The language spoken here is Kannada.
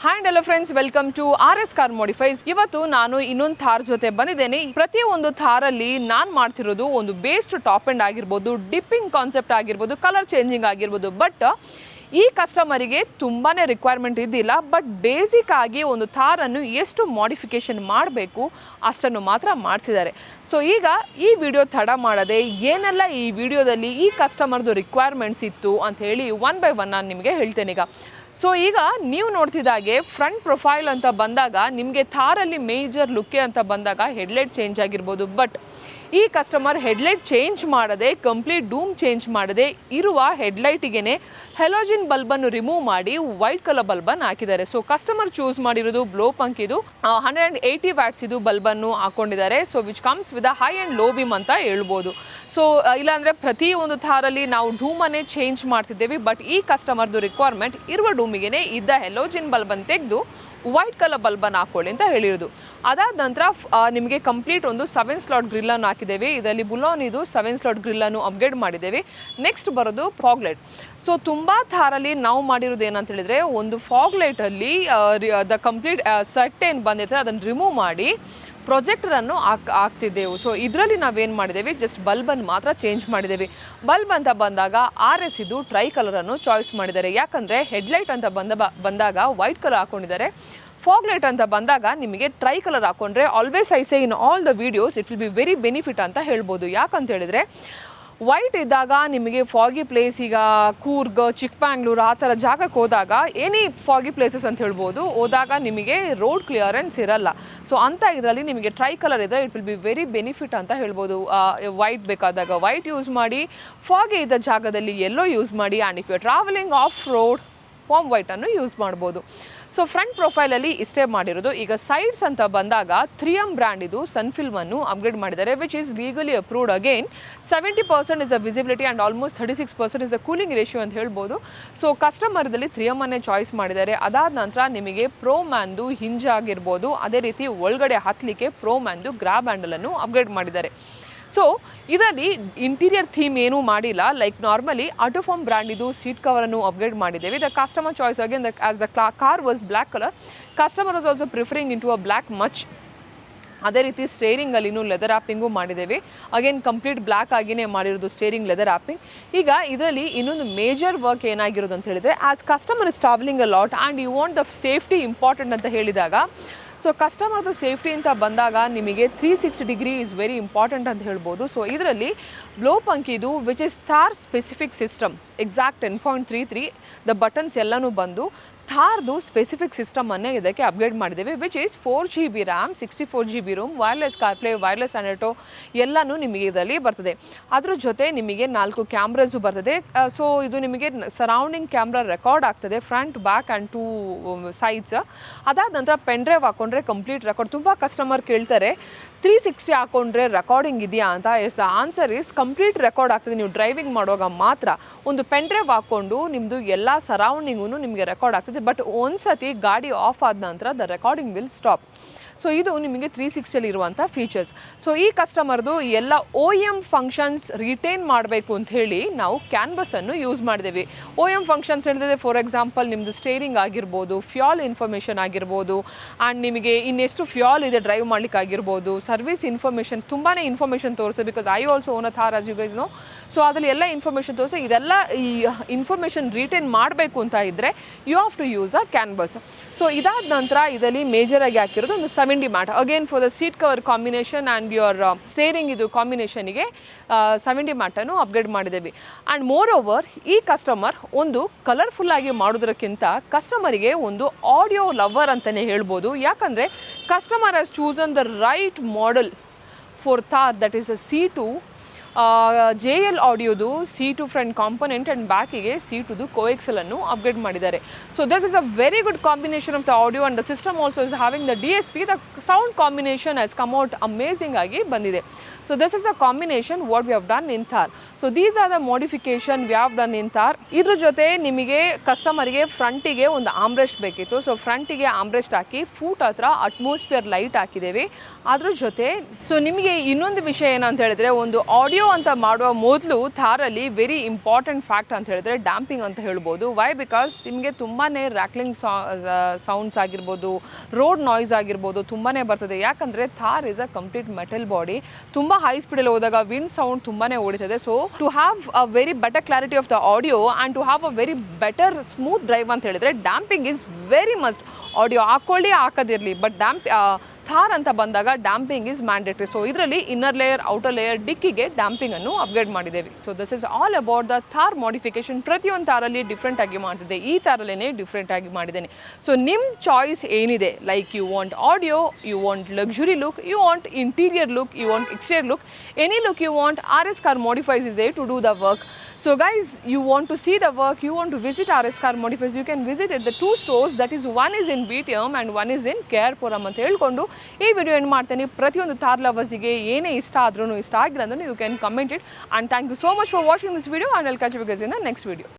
Hi hello friends, welcome to RS car modifies. ಇವತ್ತು ನಾನು ಇನ್ನೊಂದು ಥಾರ್ ಜೊತೆ ಬಂದಿದ್ದೇನೆ. ಪ್ರತಿಯೊಂದು ಥಾರಲ್ಲಿ ನಾನು ಮಾಡ್ತಿರೋದು ಒಂದು ಬೇಸ್ಡ್ ಟಾಪ್ ಎಂಡ್ ಆಗಿರ್ಬೋದು, ಡಿಪ್ಪಿಂಗ್ ಕಾನ್ಸೆಪ್ಟ್ ಆಗಿರ್ಬೋದು, ಕಲರ್ ಚೇಂಜಿಂಗ್ ಆಗಿರ್ಬೋದು. ಬಟ್ ಈ ಕಸ್ಟಮರಿಗೆ ತುಂಬಾ ರಿಕ್ವೈರ್ಮೆಂಟ್ ಇದ್ದಿಲ್ಲ. ಬಟ್ ಬೇಸಿಕ್ ಆಗಿ ಒಂದು ಥಾರನ್ನು ಎಷ್ಟು ಮಾಡಿಫಿಕೇಷನ್ ಮಾಡಬೇಕು ಅಷ್ಟನ್ನು ಮಾತ್ರ ಮಾಡಿಸಿದ್ದಾರೆ. ಸೊ ಈಗ ಈ ವಿಡಿಯೋ ತಡ ಮಾಡದೆ ಏನೆಲ್ಲ ಈ ವಿಡಿಯೋದಲ್ಲಿ ಈ ಕಸ್ಟಮರ್ದು ರಿಕ್ವೈರ್ಮೆಂಟ್ಸ್ ಇತ್ತು ಅಂತ ಹೇಳಿ ಒನ್ ಬೈ ಒನ್ ನಾನು ನಿಮಗೆ ಹೇಳ್ತೇನೆ ಈಗ. ಸೊ ಈಗ ನೀವು ನೋಡ್ತಿದ್ದಾಗೆ ಫ್ರಂಟ್ ಪ್ರೊಫೈಲ್ ಅಂತ ಬಂದಾಗ ನಿಮಗೆ ಥಾರಲ್ಲಿ ಮೇಜರ್ ಲುಕ್ಕೆ ಅಂತ ಬಂದಾಗ ಹೆಡ್ಲೈಟ್ ಚೇಂಜ್ ಆಗಿರ್ಬೋದು. ಬಟ್ ಈ ಕಸ್ಟಮರ್ ಹೆಡ್ಲೈಟ್ ಚೇಂಜ್ ಮಾಡದೆ, ಕಂಪ್ಲೀಟ್ ಡೂಮ್ ಚೇಂಜ್ ಮಾಡದೆ ಇರುವ ಹೆಡ್ಲೈಟಿಗೆ ಹೆಲೋಜಿನ್ ಬಲ್ಬನ್ನು ರಿಮೂವ್ ಮಾಡಿ ವೈಟ್ ಕಲರ್ ಬಲ್ಬನ್ನು ಹಾಕಿದ್ದಾರೆ. ಸೊ ಕಸ್ಟಮರ್ ಚೂಸ್ ಮಾಡಿರೋದು ಬ್ಲೋ ಪಂಕ್ ಇದು 180 ವ್ಯಾಟ್ಸ್ ಇದು ಬಲ್ಬನ್ನು ಹಾಕೊಂಡಿದ್ದಾರೆ. So which comes with a high and low beam ಅಂತ ಹೇಳ್ಬೋದು. ಸೊ ಇಲ್ಲಾಂದರೆ ಪ್ರತಿ ಒಂದು ಥಾರಲ್ಲಿ ನಾವು ಡೂಮನ್ನೇ ಚೇಂಜ್ ಮಾಡ್ತಿದ್ದೇವೆ. ಬಟ್ ಈ ಕಸ್ಟಮರ್ದು ರಿಕ್ವೈರ್ಮೆಂಟ್ ಇರುವ ಡೂಮಿಗೆ ಇದ್ದ ಹೆಲೋಜಿನ್ ಬಲ್ಬನ್ನು ತೆಗೆದು ವೈಟ್ ಕಲರ್ ಬಲ್ಬನ್ನು ಹಾಕೊಳ್ಳಿ ಅಂತ ಹೇಳಿರೋದು. ಅದಾದ ನಂತರ ನಿಮಗೆ ಕಂಪ್ಲೀಟ್ ಒಂದು 7 ಸ್ಲಾಟ್ ಗ್ರಿಲ್ಲನ್ನು ಹಾಕಿದ್ದೇವೆ. ಇದರಲ್ಲಿ ಬುಲೋನ್ ಇದು 7 ಸ್ಲಾಟ್ ಗ್ರಿಲ್ಲನ್ನು ಅಪ್ಗ್ರೇಡ್ ಮಾಡಿದ್ದೇವೆ. ನೆಕ್ಸ್ಟ್ ಬರೋದು ಫಾಗ್ ಲೈಟ್. ಸೊ ತುಂಬ ಥಾರಲ್ಲಿ ನಾವು ಮಾಡಿರೋದು ಏನಂತ ಹೇಳಿದರೆ, ಒಂದು ಫಾಗ್ ಲೈಟಲ್ಲಿ ದ ಕಂಪ್ಲೀಟ್ ಸೆಟ್ ಏನು ಬಂದಿರ್ತದೆ ಅದನ್ನು ರಿಮೂವ್ ಮಾಡಿ ಪ್ರೊಜೆಕ್ಟರನ್ನು ಹಾಕ್ತಿದ್ದೆವು. ಸೊ ಇದರಲ್ಲಿ ನಾವೇನು ಮಾಡಿದ್ದೇವೆ, ಜಸ್ಟ್ ಬಲ್ಬನ್ನು ಮಾತ್ರ ಚೇಂಜ್ ಮಾಡಿದ್ದೇವೆ. ಬಲ್ಬ್ ಅಂತ ಬಂದಾಗ RS ಇದು ಟ್ರೈ ಕಲರನ್ನು ಚಾಯ್ಸ್ ಮಾಡಿದ್ದಾರೆ. ಯಾಕಂದರೆ ಹೆಡ್ಲೈಟ್ ಅಂತ ಬಂದಾಗ ವೈಟ್ ಕಲರ್ ಹಾಕ್ಕೊಂಡಿದ್ದಾರೆ. ಫಾಗ್ ಲೈಟ್ ಅಂತ ಬಂದಾಗ ನಿಮಗೆ ಟ್ರೈ ಕಲರ್ ಹಾಕ್ಕೊಂಡ್ರೆ always I say in all the videos it will be very benefit ಅಂತ ಹೇಳ್ಬೋದು. ಯಾಕಂತ ಹೇಳಿದರೆ ವೈಟ್ ಇದ್ದಾಗ ನಿಮಗೆ ಫಾಗಿ ಪ್ಲೇಸ್, ಈಗ ಕೂರ್ಗ್, ಚಿಕ್ಕಮಂಗ್ಳೂರು ಆ ಥರ ಜಾಗಕ್ಕೆ ಹೋದಾಗ ಎನಿ ಫಾಗಿ ಪ್ಲೇಸಸ್ ಅಂತ ಹೇಳ್ಬೋದು, ಹೋದಾಗ ನಿಮಗೆ ರೋಡ್ ಕ್ಲಿಯರೆನ್ಸ್ ಇರಲ್ಲ. ಸೊ ಅಂಥ ಇದರಲ್ಲಿ ನಿಮಗೆ ಟ್ರೈ ಕಲರ್ ಇದೆ, it will be very benefit ಅಂತ ಹೇಳ್ಬೋದು. ವೈಟ್ ಬೇಕಾದಾಗ ವೈಟ್ ಯೂಸ್ ಮಾಡಿ, ಫಾಗಿ ಇದ್ದ ಜಾಗದಲ್ಲಿ ಎಲ್ಲೋ ಯೂಸ್ ಮಾಡಿ, and if you travelling off road warm ವೈಟನ್ನು ಯೂಸ್ ಮಾಡ್ಬೋದು. ಸೊ ಫ್ರಂಟ್ ಪ್ರೊಫೈಲಲ್ಲಿ ಇಷ್ಟೇ ಮಾಡಿರೋದು. ಈಗ ಸೈಡ್ಸ್ ಅಂತ ಬಂದಾಗ 3M ಬ್ರ್ಯಾಂಡ್ ಇದು ಸನ್ಫಿಲ್ಮನ್ನು ಅಪ್ಗ್ರೇಡ್ ಮಾಡಿದ್ದಾರೆ, which is legally approved. Again 70% is a visibility and almost 36% is a cooling ratio ಅಂತ ಹೇಳ್ಬೋದು. ಸೊ ಕಸ್ಟಮರ್ದಲ್ಲಿ 3M ಅನ್ನೇ ಚಾಯ್ಸ್ ಮಾಡಿದ್ದಾರೆ. ಅದಾದ ನಂತರ ನಿಮಗೆ ಪ್ರೋ ಮ್ಯಾನ್ದು ಹಿಂಜ್ ಆಗಿರ್ಬೋದು, ಅದೇ ರೀತಿ ಒಳಗಡೆ ಹತ್ತಲಿಕ್ಕೆ ಪ್ರೋ ಮ್ಯಾನ್ದು ಗ್ರಾಬ್ ಹ್ಯಾಂಡಲನ್ನು ಅಪ್ಗ್ರೇಡ್ ಮಾಡಿದ್ದಾರೆ. ಸೊ ಇದರಲ್ಲಿ ಇಂಟೀರಿಯರ್ ಥೀಮ್ ಏನೂ ಮಾಡಿಲ್ಲ. ಲೈಕ್ ನಾರ್ಮಲಿ ಆಟೋಫಾರ್ಮ್ ಬ್ರ್ಯಾಂಡ್ ಇದು ಸೀಟ್ ಕವರನ್ನು ಅಪ್ಗ್ರೇಡ್ ಮಾಡಿದ್ದೇವೆ. The customer choice again as the car was black colour, customer was also preferring in to a black much. ಅದೇ ರೀತಿ ಸ್ಟೇರಿಂಗಲ್ಲಿನೂ ಲೆದರ್ ಆ್ಯಪಿಂಗು ಮಾಡಿದ್ದೇವೆ. ಅಗೇನ್ ಕಂಪ್ಲೀಟ್ ಬ್ಲ್ಯಾಕ್ ಆಗಿಯೇ ಮಾಡಿರೋದು ಸ್ಟೇರಿಂಗ್ ಲೆದರ್ ಆ್ಯಪಿಂಗ್. ಈಗ ಇದರಲ್ಲಿ ಇನ್ನೊಂದು ಮೇಜರ್ ವರ್ಕ್ ಏನಾಗಿರೋದು ಅಂತ ಹೇಳಿದರೆ, as customer is travelling a lot and you want the safety important ಅಂತ ಹೇಳಿದಾಗ, ಸೊ ಕಸ್ಟಮರ್ದು ಸೇಫ್ಟಿ ಅಂತ ಬಂದಾಗ ನಿಮಗೆ 360 ಡಿಗ್ರಿ ಈಸ್ ವೆರಿ ಇಂಪಾರ್ಟೆಂಟ್ ಅಂತ ಹೇಳ್ಬೋದು. ಸೊ ಇದರಲ್ಲಿ ಬ್ಲೋ ಪಂಕ್ ಇದು which is Thar specific system, exact 10.33 the buttons ಎಲ್ಲನೂ ಬಂದು ಥಾರ್ದು ಸ್ಪೆಸಿಫಿಕ್ ಸಿಸ್ಟಮನ್ನೇ ಇದಕ್ಕೆ ಅಪ್ಗ್ರೇಡ್ ಮಾಡಿದ್ದೇವೆ. Which is 4GB RAM, 64GB ROM, wireless CarPlay, wireless ಆನೆಟೋ ಎಲ್ಲನೂ ನಿಮಗೆ ಇದರಲ್ಲಿ ಬರ್ತದೆ. ಅದ್ರ ಜೊತೆ ನಿಮಗೆ 4 ಕ್ಯಾಮ್ರಾಸು ಬರ್ತದೆ. ಸೊ ಇದು ನಿಮಗೆ ಸರೌಂಡಿಂಗ್ ಕ್ಯಾಮ್ರಾ ರೆಕಾರ್ಡ್ ಆಗ್ತದೆ, ಫ್ರಂಟ್, ಬ್ಯಾಕ್ ಆ್ಯಂಡ್ 2 ಸೈಡ್ಸ್. ಅದಾದ ನಂತರ ಪೆನ್ ಡ್ರೈವ್ ಹಾಕ್ಕೊಂಡ್ರೆ ಕಂಪ್ಲೀಟ್ ರೆಕಾರ್ಡ್. ತುಂಬ ಕಸ್ಟಮರ್ ಕೇಳ್ತಾರೆ 360 ಹಾಕ್ಕೊಂಡ್ರೆ ರೆಕಾರ್ಡಿಂಗ್ ಇದೆಯಾ ಅಂತ. Yes, the answer is complete record ಆಗ್ತದೆ. ನೀವು ಡ್ರೈವಿಂಗ್ ಮಾಡುವಾಗ ಮಾತ್ರ ಒಂದು ಪೆನ್ ಡ್ರೈವ್ ಹಾಕ್ಕೊಂಡು ನಿಮ್ಮದು ಎಲ್ಲ ಸರೌಂಡಿಂಗೂ ನಿಮಗೆ ರೆಕಾರ್ಡ್ ಆಗ್ತದೆ. ಬಟ್ ಒಂದ್ಸತಿ ಗಾಡಿ ಆಫ್ ಆದ ನಂತರ the recording will stop. So ಇದು ನಿಮಗೆ 360 ಇರುವಂಥ ಫೀಚರ್ಸ್. ಸೊ ಈ ಕಸ್ಟಮರ್ದು ಎಲ್ಲ OEM ಫಂಕ್ಷನ್ಸ್ ರಿಟೇನ್ ಮಾಡಬೇಕು ಅಂತ ಹೇಳಿ ನಾವು ಕ್ಯಾನ್ವಸನ್ನು ಯೂಸ್ ಮಾಡಿದ್ದೇವೆ. OEM ಫಂಕ್ಷನ್ಸ್ ಹೇಳಿದ್ರೆ ಫಾರ್ ಎಕ್ಸಾಂಪಲ್ ನಿಮ್ಮದು ಸ್ಟೇರಿಂಗ್ ಆಗಿರ್ಬೋದು, ಫ್ಯೂಯಲ್ ಇನ್ಫಾರ್ಮೇಷನ್ ಆಗಿರ್ಬೋದು, ಆ್ಯಂಡ್ ನಿಮಗೆ ಇನ್ನೆಷ್ಟು ಫ್ಯೂಯಲ್ ಇದೆ ಡ್ರೈವ್ ಮಾಡ್ಲಿಕ್ಕೆ ಆಗಿರ್ಬೋದು, ಸರ್ವಿಸ್ ಇನ್ಫಾರ್ಮೇಷನ್, ತುಂಬಾ ಇನ್ಫಾರ್ಮೇಷನ್ ತೋರಿಸು. Because I also own a Thar as you guys know. So ಅದರಲ್ಲಿ ಎಲ್ಲ ಇನ್ಫಾರ್ಮೇಷನ್ ತೋರಿಸಿ. ಇದೆಲ್ಲ ಈ ಇನ್ಫಾರ್ಮೇಷನ್ ರಿಟೇನ್ ಮಾಡಬೇಕು ಅಂತ ಇದ್ದರೆ you have to use a canvas. So ಇದಾದ ನಂತರ ಇದರಲ್ಲಿ ಮೇಜರಾಗಿ ಹಾಕಿರೋದು ಒಂದು 70 mat. Again for the seat cover combination and your steering ಇದು ಕಾಂಬಿನೇಷನಿಗೆ 70 ಮ್ಯಾಟನ್ನು ಅಪ್ಗ್ರೇಡ್ ಮಾಡಿದ್ದೇವೆ. ಆ್ಯಂಡ್ ಮೋರ್ ಓವರ್ ಈ ಕಸ್ಟಮರ್ ಒಂದು ಕಲರ್ಫುಲ್ಲಾಗಿ ಮಾಡೋದಕ್ಕಿಂತ ಕಸ್ಟಮರಿಗೆ ಒಂದು ಆಡಿಯೋ ಲವರ್ ಅಂತಲೇ ಹೇಳ್ಬೋದು. ಯಾಕಂದರೆ customer has chosen the right model for Thar, that is a C2 JL ಆಡಿಯೋದು C2 ಫ್ರಂಟ್ ಕಾಂಪೊನೆಂಟ್ ಆ್ಯಂಡ್ ಬ್ಯಾಕಿಗೆ C2ದು ಕೋಎಕ್ಸೆಲನ್ನು ಅಪ್ಗ್ರೇಡ್ ಮಾಡಿದ್ದಾರೆ. So this is a very good combination of the audio and the system also is having the DSP. The sound combination has come out amazing ಆಗಿ ಬಂದಿದೆ. So this is a combination what we have done in Thar. So these are the modification we have done in Thar. ಇದ್ರ ಜೊತೆ ನಿಮಗೆ ಕಸ್ಟಮರ್ಗೆ ಫ್ರಂಟಿಗೆ ಒಂದು ಆಮ್ರೆಸ್ಟ್ ಬೇಕಿತ್ತು. ಸೊ ಫ್ರಂಟಿಗೆ ಆಮ್ರೆಸ್ಟ್ ಹಾಕಿ ಫೂಟ್ ಹತ್ರ ಅಟ್ಮಾಸ್ಫಿಯರ್ ಲೈಟ್ ಹಾಕಿದ್ದೇವೆ. ಅದ್ರ ಜೊತೆ ಸೊ ನಿಮಗೆ ಇನ್ನೊಂದು ವಿಷಯ ಏನಂತ ಹೇಳಿದ್ರೆ, ಒಂದು ಆಡಿಯೋ ಅಂತ ಮಾಡುವ ಮೊದಲು ಥಾರಲ್ಲಿ ವೆರಿ ಇಂಪಾರ್ಟೆಂಟ್ ಫ್ಯಾಕ್ಟ್ ಅಂತ ಹೇಳಿದ್ರೆ ಡ್ಯಾಂಪಿಂಗ್ ಅಂತ ಹೇಳ್ಬೋದು. ವೈ? ಬಿಕಾಸ್ ನಿಮಗೆ ತುಂಬಾ ರ್ಯಾಕ್ಲಿಂಗ್ ಸೌಂಡ್ಸ್ ಆಗಿರ್ಬೋದು, ರೋಡ್ ನಾಯ್ಸ್ ಆಗಿರ್ಬೋದು ತುಂಬಾ ಬರ್ತದೆ. ಯಾಕಂದರೆ Thar is a complete metal body. ತುಂಬ ಹೈ ಸ್ಪೀಡಲ್ಲಿ ಹೋದಾಗ ವಿಂಡ್ ಸೌಂಡ್ ತುಂಬಾ ಹೊಡಿತದೆ. So to have a very better clarity of the audio and to have a very better smooth drive ಅಂತ ಹೇಳಿದ್ರೆ damping is very must. Audio ಹಾಕೊಳ್ಳಿ ಹಾಕೋದಿರಲಿ, ಬಟ್ ಥಾರ್ ಅಂತ ಬಂದಾಗ ಡ್ಯಾಂಪಿಂಗ್ ಈಸ್ ಮ್ಯಾಂಡೇಟ್ರಿ. ಸೊ ಇದರಲ್ಲಿ ಇನ್ನರ್ ಲೇಯರ್, ಔಟರ್ ಲೇಯರ್, ಡಿಕ್ಕಿಗೆ ಡ್ಯಾಂಪಿಂಗನ್ನು ಅಪ್ಗ್ರೇಡ್ ಮಾಡಿದ್ದೇವೆ. So this is all about the Thar modification. ಪ್ರತಿಯೊಂದು ಥಾರಲ್ಲಿ ಡಿಫ್ರೆಂಟ್ ಆಗಿ ಮಾಡ್ತಿದ್ದೆ, ಈ ಥಾರಲ್ಲೇ ಡಿಫ್ರೆಂಟ್ ಆಗಿ ಮಾಡಿದ್ದೇನೆ. ಸೊ ನಿಮ್ಮ ಚಾಯ್ಸ್ ಏನಿದೆ, like you want audio, you want luxury look, you want interior look, you want exterior look, any look you want, RS Car Modifies is there to do the work. So guys, you want to see the work, you want to visit RS Car Modifies, you can visit at the 2 stores, that is one is in BTM and one is in KR ಅಂತ ಹೇಳ್ಕೊಂಡು ಈ ವಿಡಿಯೋ ಏನು ಮಾಡ್ತೇನೆ. ಪ್ರತಿಯೊಂದು ಥಾರ್ ಲವರ್ಸಿಗೆ ಏನೇ ಇಷ್ಟ ಆದ್ರೂ ಇಷ್ಟ ಆಗಿಲ್ಲ ಅಂದ್ರೆ you can comment it, and thank you so much for watching this video and I'll catch you guys in the next video.